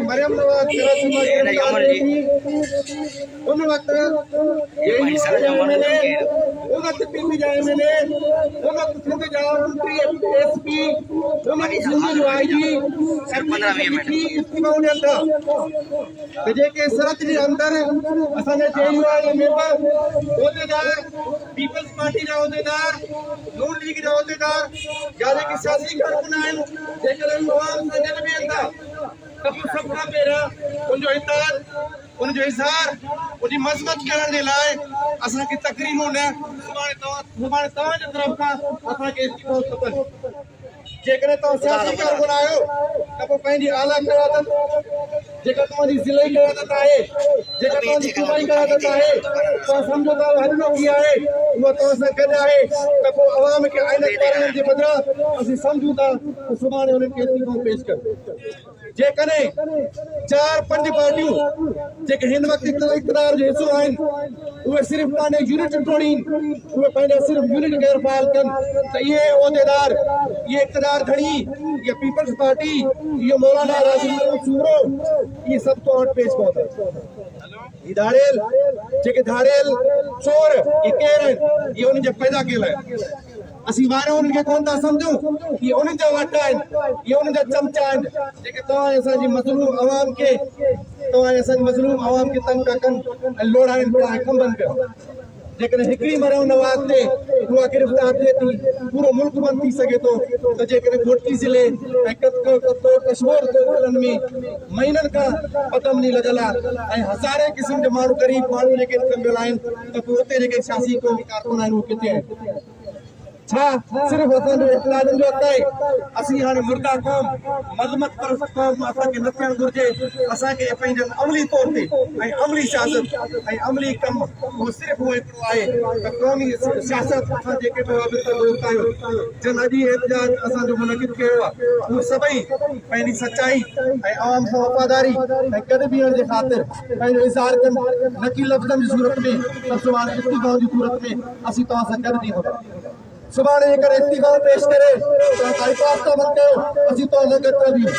मरियम नवाज उन वक्त पीपी जाए मैंने उन वक्त सिंध जा एसपी सिंध जो आईजी इस्तीफा उन था जेके सरहद जे अंदर असांजा जेयूआई मेंबर उहदेदार पीपल्स पार्टी जा उहदेदार नून लीग जा उहदेदार या जेके सियासी कारकुन आहिनि जेकॾहिं अवाम सां गॾु वेहनि था त पोइ सभ खां पहिरियां उनजो इताद उनजो इज़हार उनजी मज़मत करण जे लाइ असांखे तकरीरूं न सुभाणे तव्हांजे तरफ़ खां असांखे इस्तीफ़ो खपनि जेकॾहिं तव्हां सियासी कारकुन आहियो त पोइ पंहिंजी आला क़यादत जेका तव्हांजी ज़िलई क़यादत आहे जेका तव्हांजी सूबाई क़यादत आहे तव्हां सम्झो था हॾनोकी आहे उहा तव्हां सां गॾु आहे त पोइ अवाम खे आइनत करण जे बदिरां असीं सम्झूं था त सुभाणे उन्हनि खे इस्तीफ़ो पेश कनि जेकॾहिं 4-5 पार्टियूं जेके हिन वक़्तु इक़्तिदार जो हिसो आहिनि उहे सिर्फ़ु पंहिंजे यूनिट टोड़ीनि उहे पंहिंजा सिर्फ़ु यूनिट गैर फ़ाल कनि त इहे उहिदेदार इहे इक़्तिदार धणी इहे पीपल्स पार्टी इहो मौलाना राज़ी सूरो इहे सभु तो वटि पेश पवंदा ये धाड़ेल जेके धाड़ेल चोर ये केर आहिनि इहे उन्हनि जा पैदा कयल आहिनि असीं वारो उन्हनि खे कोन था सम्झूं इहे उन्हनि जा वट आहिनि इहे उन्हनि जा चमचा आहिनि जेके तव्हां असांजी मज़लूम अवाम खे तंग था कनि ऐं लोड़ाइनि पिया ऐं खंभनि पिया जेकॾहिं हिकिड़ी मरियम नवाज़ ते उहा गिरफ़्तार थिए थी पूरो मुल्क बंदि थी सघे थो त जेकॾहिं घोटकी ज़िले ऐं कश्मीर में महीननि खां पतमनी लॻल आहे ऐं हज़ारे क़िस्म जा माण्हू ग़रीब माण्हू जेके कंबियल आहिनि त पोइ उते जेके सियासी कारकुन आहिनि उहे किथे आहिनि छा सिर्फ़ असांजो इख़्तिलाफ़नि जो हक़ आहे असीं हाणे मुर्दा क़ौम मज़मत परस्त क़ौम असांखे न थियणु घुरिजे असांखे पंहिंजे अमली तौर ते ऐं अमली सियासत ऐं अमली कमु उहो सिर्फ़ु उहो हिकिड़ो आहे त क़ौमी सियासत असां जेके बि वाबिता मुल्क आहियूं जन अॼु एहतिजाज असांजो मुनक़िद कयो आहे उहे सभई पंहिंजी सचाई ऐं अवाम सां वफ़ादारी ऐं गॾु बीहण जे ख़ातिर पंहिंजो इज़हार कनि न कि लफ़्ज़नि जी सूरत में त सुभाणे इस्तीफ़ाउनि जी सूरत में असीं तव्हां सां गॾु बीहूं सुभाणे जेकर इस्तीफ़ा पेश करे तव्हां बाईपास था बंदि कयो असीं तव्हां सां गॾु था बीहूं